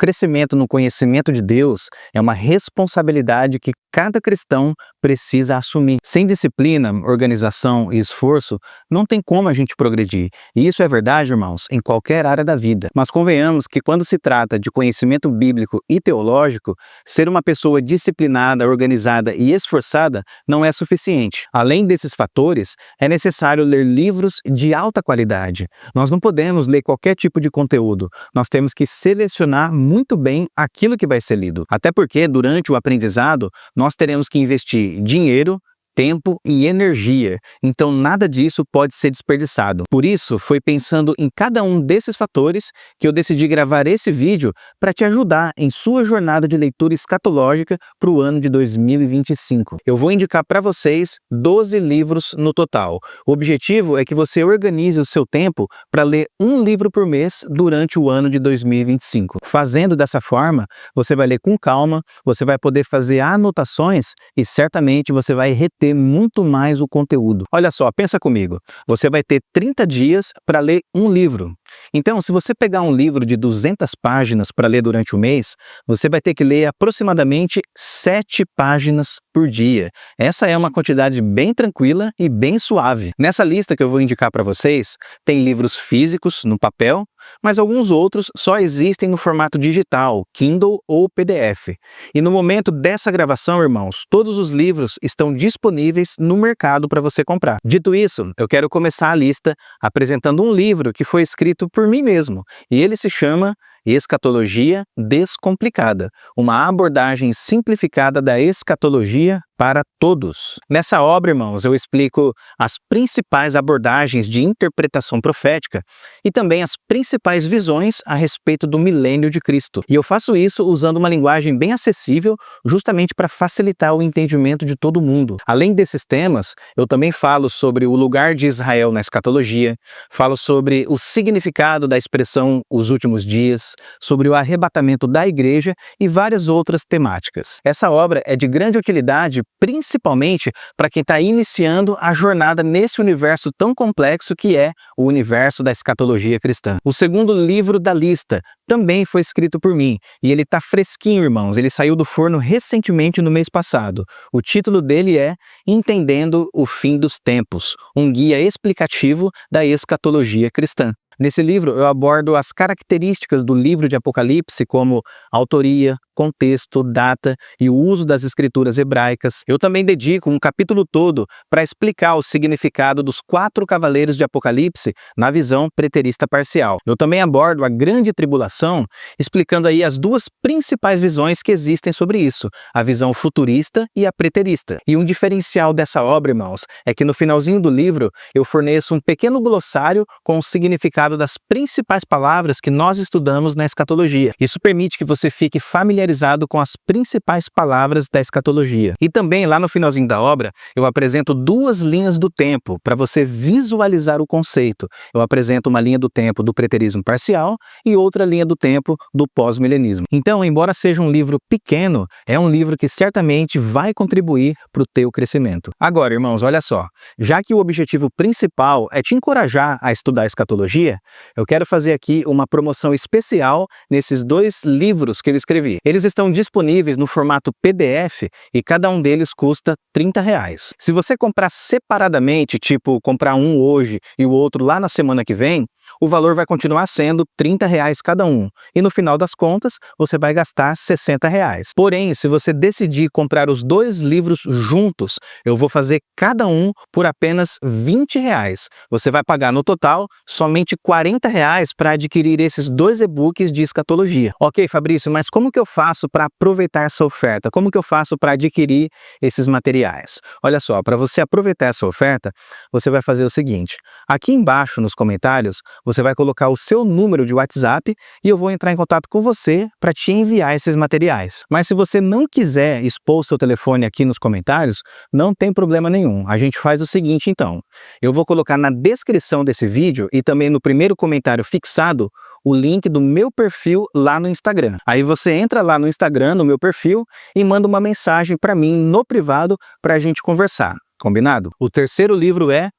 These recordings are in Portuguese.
crescimento no conhecimento de Deus é uma responsabilidade que cada cristão precisa assumir. Sem disciplina, organização e esforço, não tem como a gente progredir. E isso é verdade, irmãos, em qualquer área da vida. Mas convenhamos que quando se trata de conhecimento bíblico e teológico, ser uma pessoa disciplinada, organizada e esforçada não é suficiente. Além desses fatores, é necessário ler livros de alta qualidade. Nós não podemos ler qualquer tipo de conteúdo. Nós temos que selecionar muito bem aquilo que vai ser lido. Até porque, durante o aprendizado, nós teremos que investir dinheiro, tempo e energia, então nada disso pode ser desperdiçado. Por isso, foi pensando em cada um desses fatores que eu decidi gravar esse vídeo para te ajudar em sua jornada de leitura escatológica para o ano de 2025. Eu vou indicar para vocês 12 livros no total. O objetivo é que você organize o seu tempo para ler um livro por mês durante o ano de 2025. Fazendo dessa forma, você vai ler com calma, você vai poder fazer anotações e certamente você vai reter muito mais o conteúdo. Olha só, pensa comigo, você vai ter 30 dias para ler um livro. Então, se você pegar um livro de 200 páginas para ler durante o mês, você vai ter que ler aproximadamente 7 páginas por dia. Essa é uma quantidade bem tranquila e bem suave. Nessa lista que eu vou indicar para vocês, tem livros físicos no papel, mas alguns outros só existem no formato digital, Kindle ou PDF. E no momento dessa gravação, irmãos, todos os livros estão disponíveis no mercado para você comprar. Dito isso, eu quero começar a lista apresentando um livro que foi escrito por mim mesmo, e ele se chama Escatologia Descomplicada, uma abordagem simplificada da escatologia para todos. Nessa obra, irmãos, eu explico as principais abordagens de interpretação profética e também as principais visões a respeito do milênio de Cristo. E eu faço isso usando uma linguagem bem acessível, justamente para facilitar o entendimento de todo mundo. Além desses temas, eu também falo sobre o lugar de Israel na escatologia, falo sobre o significado da expressão os últimos dias, sobre o arrebatamento da igreja e várias outras temáticas. Essa obra é de grande utilidade, principalmente para quem está iniciando a jornada nesse universo tão complexo que é o universo da escatologia cristã. O segundo livro da lista também foi escrito por mim e ele está fresquinho, irmãos. Ele saiu do forno recentemente no mês passado. O título dele é Entendendo o Fim dos Tempos, um guia explicativo da escatologia cristã. Nesse livro, eu abordo as características do livro de Apocalipse, como autoria, contexto, data e o uso das escrituras hebraicas. Eu também dedico um capítulo todo para explicar o significado dos 4 cavaleiros de Apocalipse na visão preterista parcial. Eu também abordo a grande tribulação, explicando aí as 2 principais visões que existem sobre isso, a visão futurista e a preterista. E um diferencial dessa obra, irmãos, é que no finalzinho do livro eu forneço um pequeno glossário com o significado das principais palavras que nós estudamos na escatologia. Isso permite que você fique familiarizado com as principais palavras da escatologia. E também, lá no finalzinho da obra, eu apresento 2 linhas do tempo para você visualizar o conceito. Eu apresento uma linha do tempo do preterismo parcial e outra linha do tempo do pós-milenismo. Então, embora seja um livro pequeno, é um livro que certamente vai contribuir para o teu crescimento. Agora, irmãos, olha só, já que o objetivo principal é te encorajar a estudar a escatologia, eu quero fazer aqui uma promoção especial nesses 2 livros que eu escrevi. Eles estão disponíveis no formato PDF e cada um deles custa R$30. Se você comprar separadamente, tipo comprar um hoje e o outro lá na semana que vem, o valor vai continuar sendo R$30 cada um. E no final das contas, você vai gastar R$60. Porém, se você decidir comprar os 2 livros juntos, eu vou fazer cada um por apenas R$20. Você vai pagar no total somente R$40 para adquirir esses 2 e-books de escatologia. Ok, Fabrício, mas como que eu faço para aproveitar essa oferta? Como que eu faço para adquirir esses materiais? Olha só, para você aproveitar essa oferta, você vai fazer o seguinte. Aqui embaixo nos comentários, você vai colocar o seu número de WhatsApp e eu vou entrar em contato com você para te enviar esses materiais. Mas se você não quiser expor o seu telefone aqui nos comentários, não tem problema nenhum. A gente faz o seguinte então. Eu vou colocar na descrição desse vídeo e também no primeiro comentário fixado o link do meu perfil lá no Instagram. Aí você entra lá no Instagram, no meu perfil, e manda uma mensagem para mim no privado para a gente conversar. Combinado? O terceiro livro é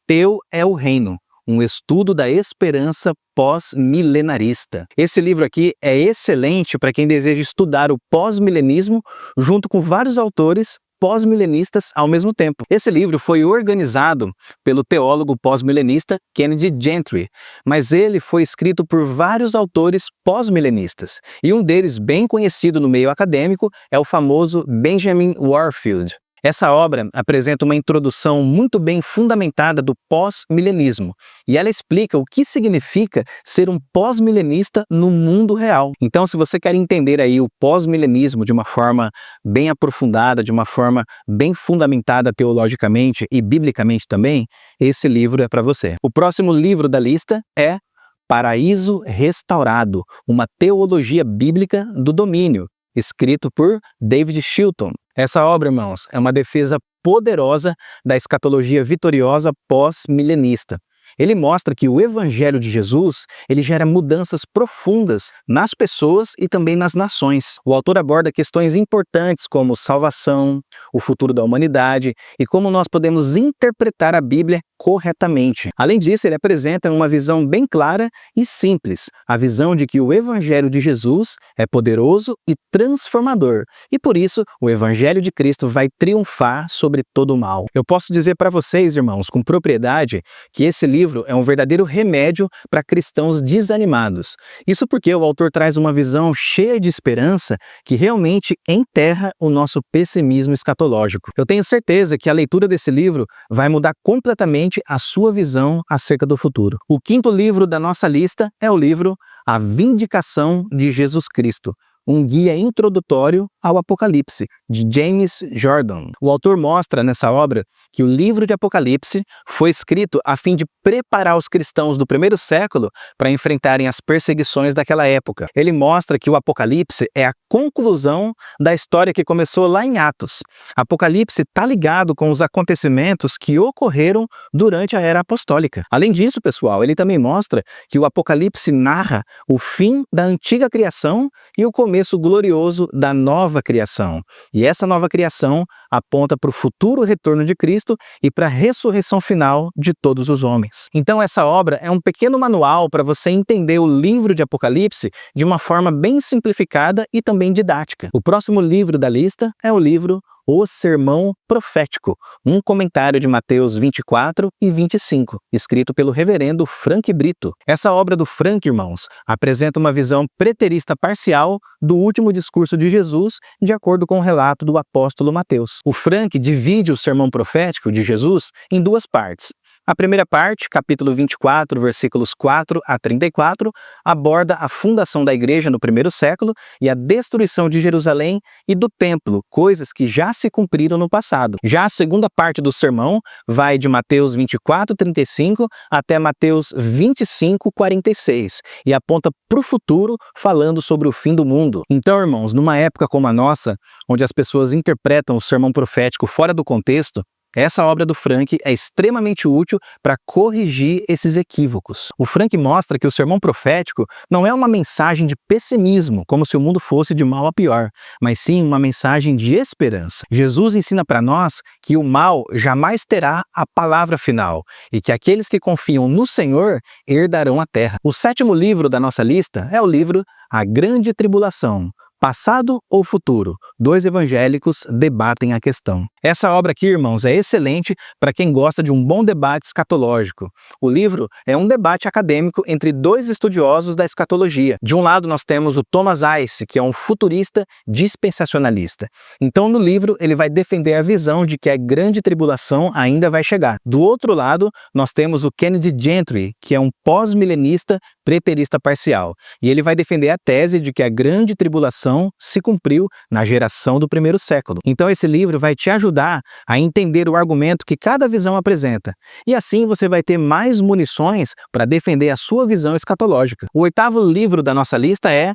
Teu é o Reino, um estudo da esperança pós-milenarista. Esse livro aqui é excelente para quem deseja estudar o pós-milenismo junto com vários autores pós-milenistas ao mesmo tempo. Esse livro foi organizado pelo teólogo pós-milenista Kennedy Gentry, mas ele foi escrito por vários autores pós-milenistas, e um deles, bem conhecido no meio acadêmico, é o famoso Benjamin Warfield. Essa obra apresenta uma introdução muito bem fundamentada do pós-milenismo, e ela explica o que significa ser um pós-milenista no mundo real. Então, se você quer entender aí o pós-milenismo de uma forma bem aprofundada, de uma forma bem fundamentada teologicamente e biblicamente também, esse livro é para você. O próximo livro da lista é Paraíso Restaurado, uma teologia bíblica do domínio, escrito por David Chilton. Essa obra, irmãos, é uma defesa poderosa da escatologia vitoriosa pós-milenista. Ele mostra que o Evangelho de Jesus, ele gera mudanças profundas nas pessoas e também nas nações. O autor aborda questões importantes como salvação, o futuro da humanidade e como nós podemos interpretar a Bíblia corretamente. Além disso, ele apresenta uma visão bem clara e simples, a visão de que o Evangelho de Jesus é poderoso e transformador, e por isso o Evangelho de Cristo vai triunfar sobre todo o mal. Eu posso dizer para vocês, irmãos, com propriedade, que esse livro é um verdadeiro remédio para cristãos desanimados. Isso porque o autor traz uma visão cheia de esperança que realmente enterra o nosso pessimismo escatológico. Eu tenho certeza que a leitura desse livro vai mudar completamente a sua visão acerca do futuro. O quinto livro da nossa lista é o livro A Vindicação de Jesus Cristo, um guia introdutório ao Apocalipse, de James Jordan. O autor mostra nessa obra que o livro de Apocalipse foi escrito a fim de preparar os cristãos do primeiro século para enfrentarem as perseguições daquela época. Ele mostra que o Apocalipse é a conclusão da história que começou lá em Atos. Apocalipse está ligado com os acontecimentos que ocorreram durante a era apostólica. Além disso, pessoal, ele também mostra que o Apocalipse narra o fim da antiga criação e o começo glorioso da nova criação. E essa nova criação aponta para o futuro retorno de Cristo e para a ressurreição final de todos os homens. Então essa obra é um pequeno manual para você entender o livro de Apocalipse de uma forma bem simplificada e também didática. O próximo livro da lista é o livro O Sermão Profético, um comentário de Mateus 24 e 25, escrito pelo reverendo Frank Brito. Essa obra do Frank, irmãos, apresenta uma visão preterista parcial do último discurso de Jesus, de acordo com o relato do apóstolo Mateus. O Frank divide o sermão profético de Jesus em duas partes. A primeira parte, capítulo 24, versículos 4 a 34, aborda a fundação da igreja no primeiro século e a destruição de Jerusalém e do templo, coisas que já se cumpriram no passado. Já a segunda parte do sermão vai de Mateus 24, 35 até Mateus 25, 46 e aponta para o futuro, falando sobre o fim do mundo. Então, irmãos, numa época como a nossa, onde as pessoas interpretam o sermão profético fora do contexto, essa obra do Frank é extremamente útil para corrigir esses equívocos. O Frank mostra que o sermão profético não é uma mensagem de pessimismo, como se o mundo fosse de mal a pior, mas sim uma mensagem de esperança. Jesus ensina para nós que o mal jamais terá a palavra final e que aqueles que confiam no Senhor herdarão a terra. O sétimo livro da nossa lista é o livro A Grande Tribulação. Passado ou futuro? Dois evangélicos debatem a questão. Essa obra aqui, irmãos, é excelente para quem gosta de um bom debate escatológico. O livro é um debate acadêmico entre dois estudiosos da escatologia. De um lado, nós temos o Thomas Ice, que é um futurista dispensacionalista. Então, no livro, ele vai defender a visão de que a grande tribulação ainda vai chegar. Do outro lado, nós temos o Kennedy Gentry, que é um pós-milenista preterista parcial. E ele vai defender a tese de que a grande tribulação se cumpriu na geração do primeiro século. Então esse livro vai te ajudar a entender o argumento que cada visão apresenta. E assim você vai ter mais munições para defender a sua visão escatológica. O oitavo livro da nossa lista é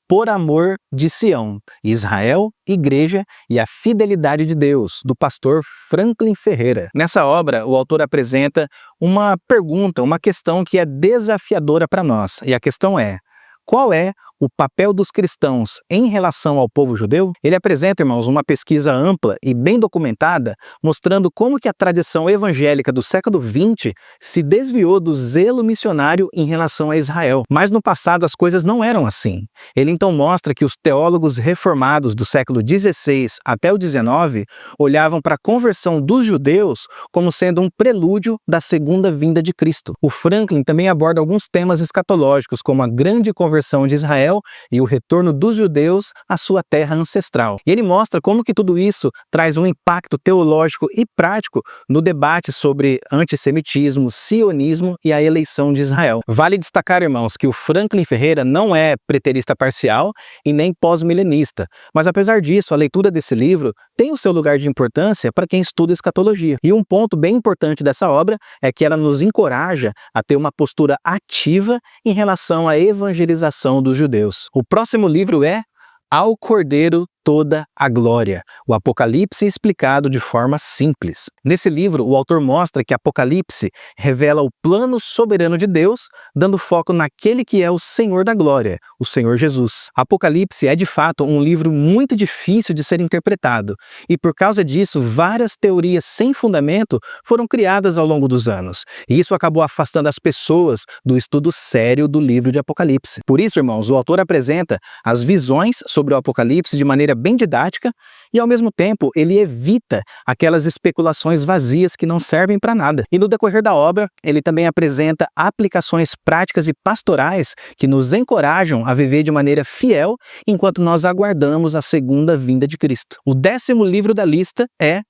Por Amor de Sião, Israel, Igreja e a Fidelidade de Deus, do pastor Franklin Ferreira. Nessa obra, o autor apresenta uma pergunta, uma questão que é desafiadora para nós. E a questão é: qual é o papel dos cristãos em relação ao povo judeu, ele apresenta, irmãos, uma pesquisa ampla e bem documentada, mostrando como que a tradição evangélica do século XX se desviou do zelo missionário em relação a Israel. Mas no passado as coisas não eram assim. Ele então mostra que os teólogos reformados do século XVI até o XIX olhavam para a conversão dos judeus como sendo um prelúdio da segunda vinda de Cristo. O Franklin também aborda alguns temas escatológicos, como a grande conversão de Israel e o retorno dos judeus à sua terra ancestral. E ele mostra como que tudo isso traz um impacto teológico e prático no debate sobre antissemitismo, sionismo e a eleição de Israel. Vale destacar, irmãos, que o Franklin Ferreira não é preterista parcial e nem pós-milenista, mas apesar disso, a leitura desse livro tem o seu lugar de importância para quem estuda escatologia. E um ponto bem importante dessa obra é que ela nos encoraja a ter uma postura ativa em relação à evangelização dos judeus. O próximo livro é Ao Cordeiro Toda a Glória, o Apocalipse explicado de forma simples. Nesse livro, o autor mostra que Apocalipse revela o plano soberano de Deus, dando foco naquele que é o Senhor da Glória, o Senhor Jesus. Apocalipse é, de fato, um livro muito difícil de ser interpretado, e por causa disso, várias teorias sem fundamento foram criadas ao longo dos anos, e isso acabou afastando as pessoas do estudo sério do livro de Apocalipse. Por isso, irmãos, o autor apresenta as visões sobre o Apocalipse de maneira bem didática e, ao mesmo tempo, ele evita aquelas especulações vazias que não servem para nada. E no decorrer da obra, ele também apresenta aplicações práticas e pastorais que nos encorajam a viver de maneira fiel enquanto nós aguardamos a segunda vinda de Cristo. O 10º livro da lista é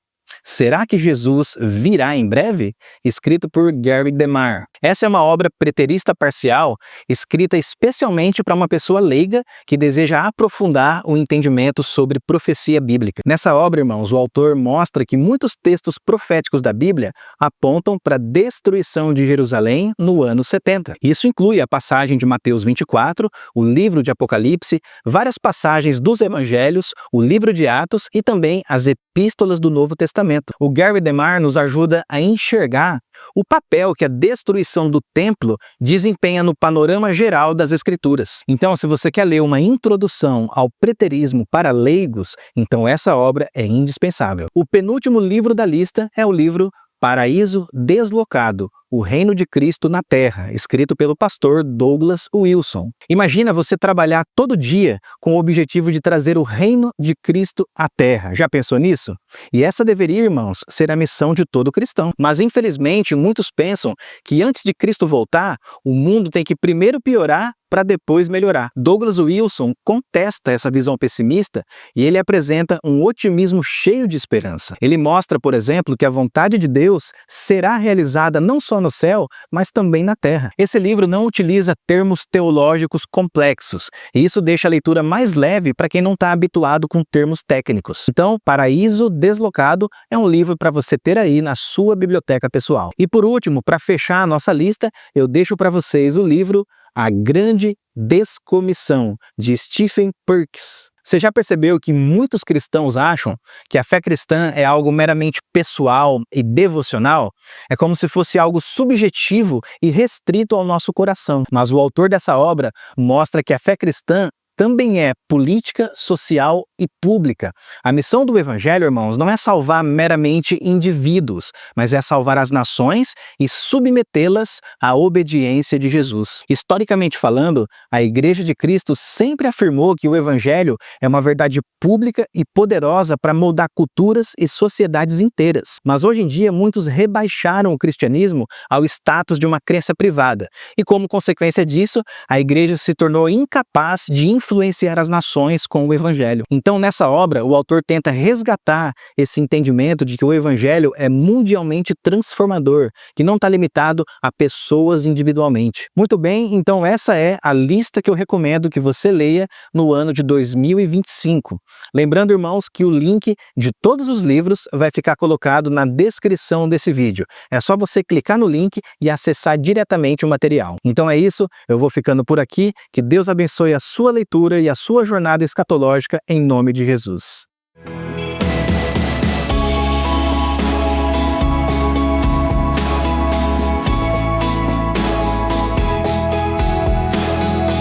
Será que Jesus virá em breve? Escrito por Gary DeMar. Essa é uma obra preterista parcial, escrita especialmente para uma pessoa leiga que deseja aprofundar o entendimento sobre profecia bíblica. Nessa obra, irmãos, o autor mostra que muitos textos proféticos da Bíblia apontam para a destruição de Jerusalém no ano 70. Isso inclui a passagem de Mateus 24, o livro de Apocalipse, várias passagens dos Evangelhos, o livro de Atos e também as epístolas do Novo Testamento. O Gary DeMar nos ajuda a enxergar o papel que a destruição do templo desempenha no panorama geral das Escrituras. Então, se você quer ler uma introdução ao preterismo para leigos, então essa obra é indispensável. O penúltimo livro da lista é o livro Paraíso Deslocado, o Reino de Cristo na Terra, escrito pelo pastor Douglas Wilson. Imagina você trabalhar todo dia com o objetivo de trazer o reino de Cristo à Terra. Já pensou nisso? E essa deveria, irmãos, ser a missão de todo cristão. Mas, infelizmente, muitos pensam que antes de Cristo voltar, o mundo tem que primeiro piorar para depois melhorar. Douglas Wilson contesta essa visão pessimista e ele apresenta um otimismo cheio de esperança. Ele mostra, por exemplo, que a vontade de Deus será realizada não só no céu, mas também na terra. Esse livro não utiliza termos teológicos complexos, e isso deixa a leitura mais leve para quem não está habituado com termos técnicos. Então, Paraíso Deslocado é um livro para você ter aí na sua biblioteca pessoal. E por último, para fechar a nossa lista, eu deixo para vocês o livro A Grande Descomissão, de Stephen Perkins. Você já percebeu que muitos cristãos acham que a fé cristã é algo meramente pessoal e devocional? É como se fosse algo subjetivo e restrito ao nosso coração. Mas o autor dessa obra mostra que a fé cristã também é política, social e pública. A missão do Evangelho, irmãos, não é salvar meramente indivíduos, mas é salvar as nações e submetê-las à obediência de Jesus. Historicamente falando, a Igreja de Cristo sempre afirmou que o Evangelho é uma verdade pública e poderosa para moldar culturas e sociedades inteiras. Mas hoje em dia, muitos rebaixaram o cristianismo ao status de uma crença privada. E como consequência disso, a Igreja se tornou incapaz de influenciar as nações com o Evangelho. Então, nessa obra, o autor tenta resgatar esse entendimento de que o Evangelho é mundialmente transformador, que não está limitado a pessoas individualmente. Muito bem, então essa é a lista que eu recomendo que você leia no ano de 2025. Lembrando, irmãos, que o link de todos os livros vai ficar colocado na descrição desse vídeo. É só você clicar no link e acessar diretamente o material. Então é isso, eu vou ficando por aqui, que Deus abençoe a sua leitura e a sua jornada escatológica em nome de Jesus.